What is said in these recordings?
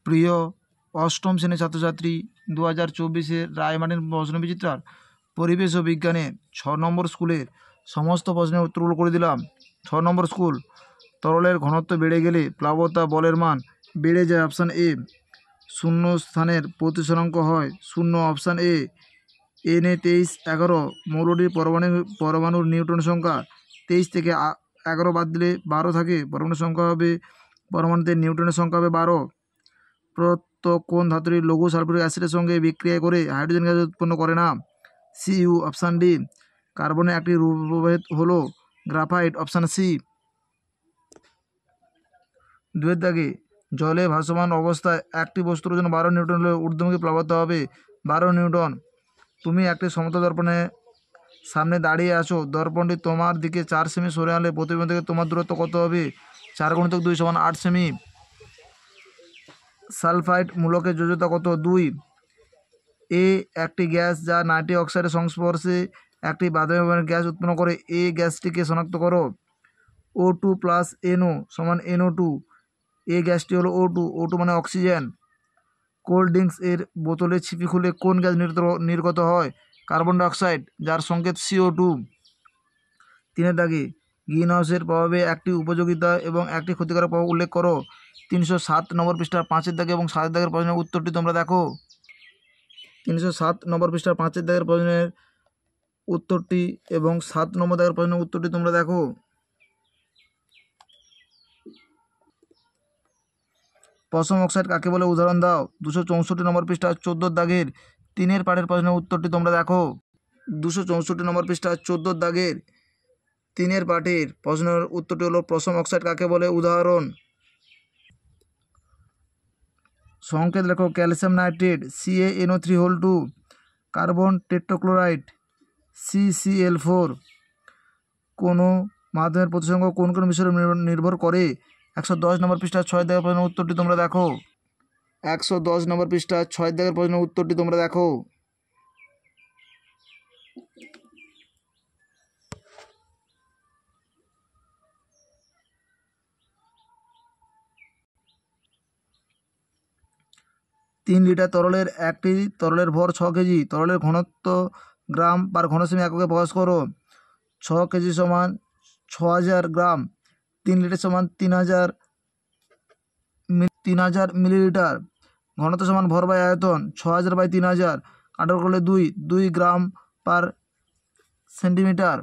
প্রিয় অষ্টম শ্রেণীর ছাত্রছাত্রী, 2024 রায়মার্টিন প্রশ্নবিচিত্রার পরিবেশ ও বিজ্ঞানে 6 নম্বর স্কুলের সমস্ত প্রশ্নের উত্তরগুলো করে দিলাম। 6 নম্বর স্কুল, তরলের ঘনত্ব বেড়ে গেলে প্লাবতা বলের মান বেড়ে যায়। Option A. শূন্য স্থানের প্রতিসরাঙ্ক হয় 0। Option A. Na 2311 মৌলটির পরমাণুর নিউটন সংখ্যা 23 থেকে 11 বাদ দিলে 12 থাকে। পরমাণুর সংখ্যা হবে, পরমাণুতে নিউটনের সংখ্যা হবে 12। প্রত্যেক কোন ধাতুটি লঘু সালফিউরিক অ্যাসিডের সঙ্গে বিক্রিয়া করে হাইড্রোজেন গ্যাস উৎপন্ন করে না? Cu। Option D. কার্বনের একটি রূপভেদ হলো গ্রাফাইট। Option C. 2 দাগে, জলে ভাসমান অবস্থায় একটি বস্তুর ওজন 12 নিউটন হলে ঊর্ধ্বমুখী প্লাবতা হবে 12 নিউটন। তুমি একটি সমতল দর্পণের সামনে দাঁড়িয়ে আছো, দর্পণটি তোমার দিকে 4 সেমি সরে আনলে প্রতিবিম্ব থেকে তোমার দূরত্ব কত হবে? 4 × 2 = 8 সেমি। সালফাইড মূলকের যোজ্যতা কত? 2। এ একটি গ্যাস যা নাইট্রিক অক্সাইডের সংস্পর্শে একটি বাদামি বর্ণের গ্যাস উৎপন্ন করে। এ গ্যাসটিকে শনাক্ত করো। O2 + NO = NO2। এ গ্যাসটি হলো O2। O2 মানে অক্সিজেন। কোল্ড ড্রিঙ্কস এর বোতলের ছিপি খুলে কোন গ্যাস নির্গত হয়? কার্বন ডাইঅক্সাইড, যার সংকেত CO2। 3 দাগে, গ্রিন হাউসের প্রভাবে একটি উপযোগিতা এবং একটি ক্ষতিকারক প্রভাব উল্লেখ করো। 307 নম্বর পৃষ্ঠার 5 দাগে এবং 7 দাগের প্রশ্নের উত্তরটি তোমরা দেখো। 307 নম্বর পৃষ্ঠার 5 দাগের প্রশ্নের উত্তরটি এবং 7 নম্বর দাগের প্রশ্নের উত্তরটি তোমরা দেখো। পটাশিয়াম অক্সাইড কাকে বলে? উদাহরণ দাও। 264 নম্বর পৃষ্ঠা 14 দাগের 3 পাঠের প্রশ্নের উত্তরটি তোমরা দেখো। 264 নম্বর পৃষ্ঠা 14 দাগের 3 পাঠের প্রশ্নের উত্তরটি হলো পটাশিয়াম অক্সাইড কাকে বলে? উদাহরণ। সংকেত লেখো। Calcium nitrate CaNO3(2), carbon tetrachloride CCl4। কোনো মাধ্যমের প্রতিসরাঙ্ক কোন কোন বিষয়ের নির্ভর করে? 110 নম্বর পৃষ্ঠা 6 দাগের প্রশ্নের উত্তরটি তোমরা দেখো। 110 নম্বর পৃষ্ঠা 6 দাগের প্রশ্নের উত্তরটি তোমরা দেখো। তিন লিটার তরলের একটি তরলের ভর 6 কেজি। তরলের ঘনত্ব গ্রাম পার ঘনসেমি এককে প্রকাশ করো। 6 কেজি সমান 6000 গ্রাম। 3 লিটার সমান 3000 মিলিলিটার। ঘনত্ব সমান ভর বাই আয়তন 6000 বাই 3000। কাটার করলে 2 গ্রাম পার সেন্টিমিটার।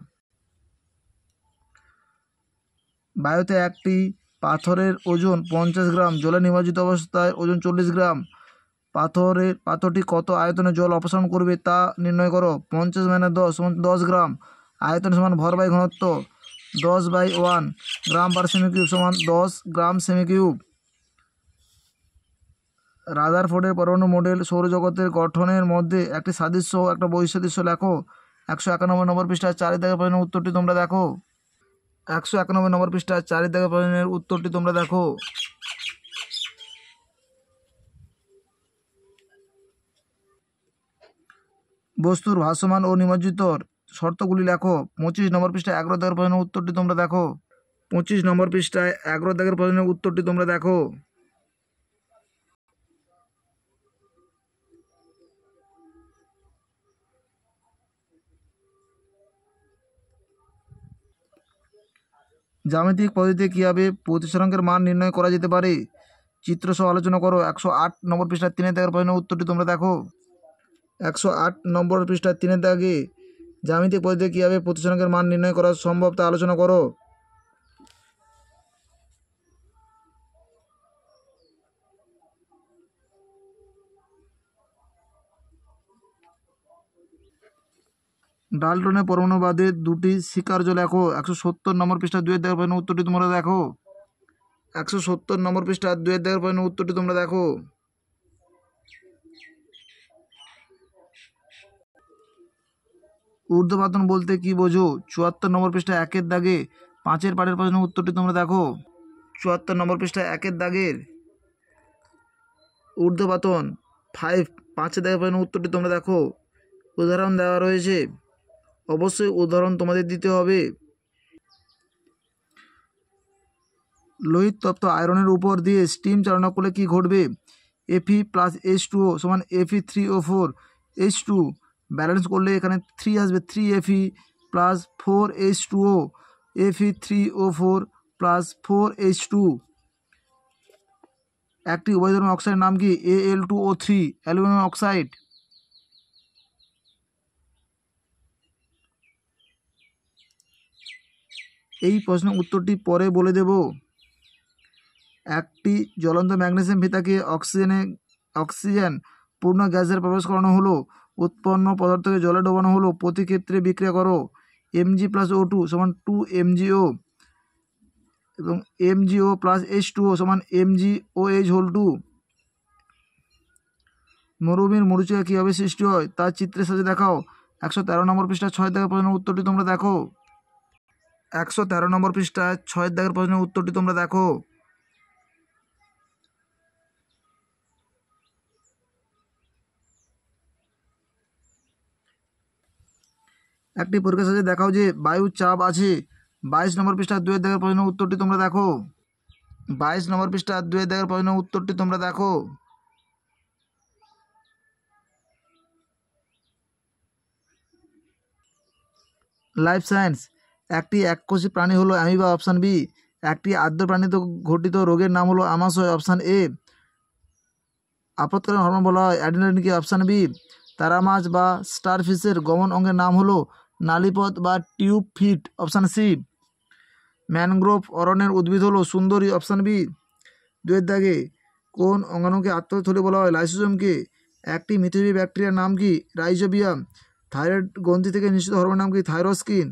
বায়ুতে একটি পাথরের ওজন 50 গ্রাম, জলে নিমজ্জিত অবস্থায় ওজন 40 গ্রাম। পাথরটি কত আয়তনে জল অপসারণ করবে তা নির্ণয় করো। 50 - 10 = 10 গ্রাম। আয়তন সমান ভর বাই ঘনত্ব 10/1। গ্রাম পার সেমি কিউব সমান 10 গ্রাম সেমি কিউব। রাদারফোর্ডের পরমাণু মডেল সৌরজগতের গঠনের মধ্যে একটি সাদৃশ্য ও একটা বৈসাদৃশ্য লেখো। 191 নম্বর পৃষ্ঠার 4 দাগের প্রশ্নের উত্তরটি তোমরা দেখো। 191 নম্বর পৃষ্ঠার 4 দাগের প্রশ্নের উত্তরটি তোমরা দেখো। বস্তুর ভাসমান ও নিমজ্জিতর শর্তগুলি লেখো। 25 নম্বর পৃষ্ঠায় 11 দাগের প্রশ্নের উত্তরটি তোমরা দেখো। 25 নম্বর পৃষ্ঠায় 11 দাগের প্রশ্নের উত্তরটি তোমরা দেখো। জ্যামিতিক পদ্ধতিতে কীভাবে প্রতিসরাঙ্কের মান নির্ণয় করা যেতে পারে? চিত্র সহ আলোচনা করো। 108 নম্বর পৃষ্ঠার 3 দাগের প্রশ্নের উত্তরটি তোমরা দেখো। 108 নম্বর পৃষ্ঠার 3 দাগে জ্যামিতিক পদ্ধতিতে কীভাবে প্রতিসরাঙ্কের মান নির্ণয় করা সম্ভব তা আলোচনা করো। ডাল্টনের পরমাণুবাদের দুটি স্বীকার্য লেখো। 170 নম্বর পৃষ্ঠার 2 দাগের প্রশ্নের উত্তরটি তোমরা দেখো। 170 নম্বর পৃষ্ঠার 2 দাগের প্রশ্নের উত্তরটি তোমরা দেখো। ঊর্ধ্বপাতন বলতে কি বোঝো? 74 নম্বর পৃষ্ঠায় 1 দাগে 5 পাঠের প্রশ্নের উত্তরটি তোমরা দেখো। 74 নম্বর পৃষ্ঠায় 1 দাগের ঊর্ধ্বপাতন 5 দাগের প্রশ্নের উত্তরটি তোমরা দেখো। উদাহরণ দেওয়া রয়েছে, অবশ্যই উদাহরণ তোমাদের দিতে হবে। লোহিত তপ্ত আয়রনের উপর দিয়ে স্টিম চালনা করলে কি ঘটবে? Fe প্লাস H2O সমান Fe3O4 H2 ব্যালেন্স করলে এখানে 3 আসবে, 3Fe plus 4H2O Fe3O4 plus 4H2। একটি উভয়ধর্মী অক্সাইডের নাম কি? Al2O3 aluminium oxide. এই প্রশ্নের উত্তরটি পরে বলে দেব। একটি জ্বলন্ত ম্যাগনেসিয়াম ফিতাকে অক্সিজেন পূর্ণ গ্যাসের প্রবেশ করানো হলো, উৎপন্ন পদার্থকে জলে ডোবানো হলো, প্রতি ক্ষেত্রে বিক্রিয়া করো Mg+O2 সমান 2MgO এবং MgO প্লাস H2O সমান MgOH2। মরুভূমির মরুচিকা কীভাবে সৃষ্টি হয় তার চিত্রের সাথে দেখাও। 113 নম্বর পৃষ্ঠা 6 দাগের প্রশ্নের উত্তরটি তোমরা দেখো। 113 নম্বর পৃষ্ঠায় 6 দাগের প্রশ্নের উত্তরটি তোমরা দেখো। একটি পরীক্ষার সাথে দেখাও যে বায়ুর চাপ আছে। 22 নম্বর পৃষ্ঠা 2 দাগের প্রশ্নের উত্তরটি তোমরা দেখো। 22 নম্বর পৃষ্ঠা 2 দাগের প্রশ্নের উত্তরটি তোমরা দেখো। Life science. একটি এককোষী প্রাণী হলো অ্যামিবা অপশান বি। একটি আদ্য প্রাণীতে ঘটিত রোগের নাম হলো আমাশয় অপশান এ। আপৎকালীন হরমোন বলা হয় অ্যাড্রিনালিনকে অপশান বি। তারা মাছ বা স্টারফিশের গমন অঙ্গের নাম হলো নালীপথ বা tube feet option C. Mangrove অরণ্যের উদ্ভিদ হলো সুন্দরী অপশান বি। 2 দাগে কোন অঙ্গাণুকে আত্মথলি বলা হয়? লাইসোজোমকে। একটি মিথজীবী ব্যাকটেরিয়ার নাম কি? রাইজোবিয়াম। থাইরয়েড গ্রন্থি থেকে নিঃসৃত হরমোনের নাম কি? থাইরোক্সিন।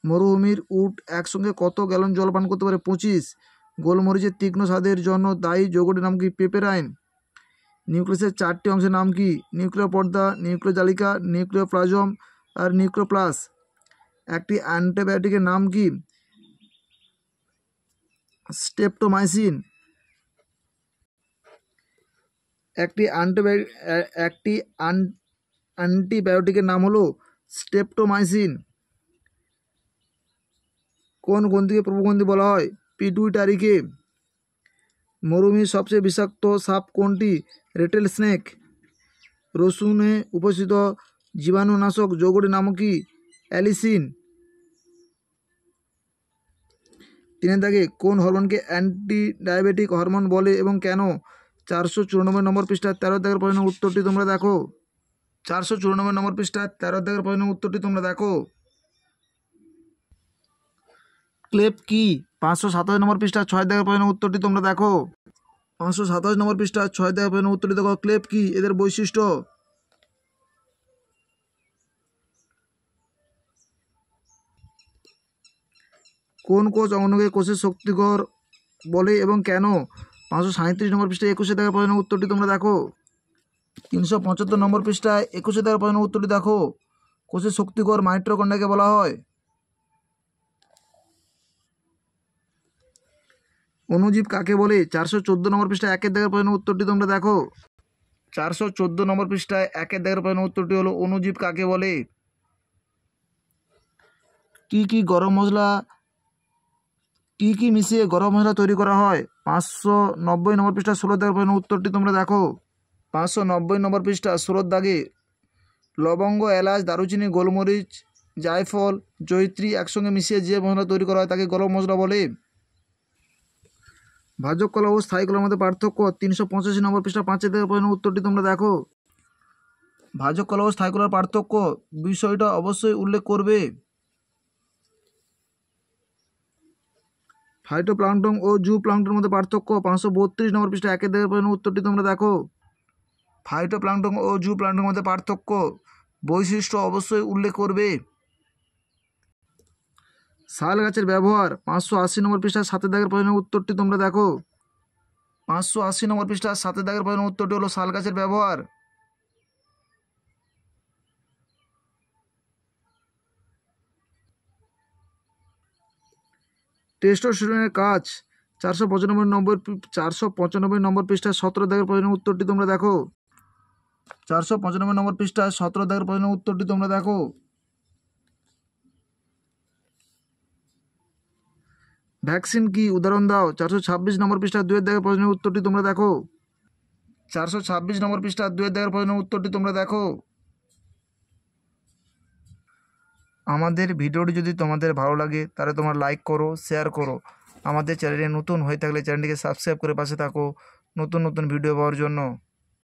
মরুভূমির উট একসঙ্গে কত গ্যালন জল পান করতে পারে? 25। গোলমরিচের তীক্ষ্ণ স্বাদের জন্য দায়ী যৌগটির নাম কি? পেপেরাইন। নিউক্লিয়াসের 4টি অংশের নাম কি? নিউক্লিয় পর্দা, নিউক্লিয় জালিকা, নিউক্লিয় প্লাজম আর নিউক্লিওপ্লাস। একটি অ্যান্টিবায়োটিকের নাম কি? স্ট্রেপ্টোমাইসিন। একটি অ্যান্টিবায়োটিকের নাম হলো স্ট্রেপ্টোমাইসিন। কোন গ্রন্থিকে প্রভুগ্রন্থি বলা হয়? পিটুইটারিকে। মরুভূমির সবচেয়ে বিষাক্ত সাপ কোনটি? Rattle snake. রসুনে উপস্থিত জীবাণুনাশক যৌগটির নাম কি? অ্যালিসিন। 3 দাগে কোন হরমোনকে অ্যান্টি ডায়াবেটিক হরমোন বলে এবং কেন? 494 নম্বর পৃষ্ঠা 13 দাগের প্রশ্নের উত্তরটি তোমরা দেখো। 494 নম্বর পৃষ্ঠা 13 দাগের প্রশ্নের উত্তরটি তোমরা দেখো। ক্লেপ কি? 527 নম্বর পৃষ্ঠা 6 দাগের প্রশ্নের উত্তরটি তোমরা দেখো। 527 নম্বর পৃষ্ঠা 6 দাগের প্রশ্নের উত্তরটি দেখো। ক্লেপ কি? এদের বৈশিষ্ট্য। কোন কোষ অঙ্গাণুকে কোষের শক্তিকর বলে এবং কেন? 537 নম্বর পৃষ্ঠায় 21 দাগের প্রশ্নের উত্তরটি তোমরা দেখো। 375 নম্বর পৃষ্ঠায় 21 দাগের প্রশ্নের উত্তরটি দেখো। কোষের শক্তিকর মাইটোকন্ড্রিয়াকে বলা হয়। অণুজীব কাকে বলে? 414 নম্বর পৃষ্ঠায় 1 দাগের প্রশ্নের উত্তরটি তোমরা দেখো। 414 নম্বর পৃষ্ঠায় 1 দাগের প্রশ্নের উত্তরটি হলো অণুজীব কাকে বলে। কি কি মিশিয়ে গরম মশলা তৈরি করা হয়? 590 নম্বর পৃষ্ঠা 16 দাগের প্রশ্নের উত্তরটি তোমরা দেখো। 590 নম্বর পৃষ্ঠা 16 দাগে লবঙ্গ, এলাচ, দারুচিনি, গোলমরিচ, জায়ফল, জয়িত্রী একসঙ্গে মিশিয়ে যে মশলা তৈরি করা হয় তাকে গরম মশলা বলে। ভাজক কলা ও স্থায়ী কলার মধ্যে পার্থক্য? 385 নম্বর পৃষ্ঠা 5 দাগের প্রশ্নের উত্তরটি তোমরা দেখো। ভাজক কলা ও স্থায়ী কলার পার্থক্য বিষয়টা অবশ্যই উল্লেখ করবে। ফাইটোপ্লাঙ্কটন ও জুপ্লাঙ্কটনের মধ্যে পার্থক্য? 532 নম্বর পৃষ্ঠা 1 দাগের প্রশ্নের উত্তরটি তোমরা দেখো। ফাইটোপ্লাঙ্কটন ও জুপ্লাঙ্কটনের মধ্যে পার্থক্য বৈশিষ্ট্য অবশ্যই উল্লেখ করবে। শাল গাছের ব্যবহার? 580 নম্বর পৃষ্ঠা 7 দাগের প্রশ্নের উত্তরটি তোমরা দেখো। 580 নম্বর পৃষ্ঠা 7 দাগের প্রশ্নের উত্তরটি হলো শাল গাছের ব্যবহার। টেস্টোস্টেরনের কাজ? 495 নম্বর পৃষ্ঠা 17 দাগের প্রশ্নের উত্তরটি তোমরা দেখো। 495 নম্বর পৃষ্ঠা 17 দাগের প্রশ্নের উত্তরটি তোমরা দেখো। ভ্যাকসিন কি? উদাহরণ দাও। 426 নম্বর পৃষ্ঠা 2 দাগের প্রশ্নের উত্তরটি তোমরা দেখো। 426 নম্বর পৃষ্ঠা 2 দাগের প্রশ্নের উত্তরটি তোমরা দেখো। আমাদের ভিডিওটি যদি তোমাদের ভালো লাগে তাহলে তোমরা লাইক করো, শেয়ার করো। আমাদের চ্যানেলে নতুন হয়ে থাকলে চ্যানেলটিকে সাবস্ক্রাইব করে পাশে থাকো নতুন নতুন ভিডিও পাওয়ার জন্য।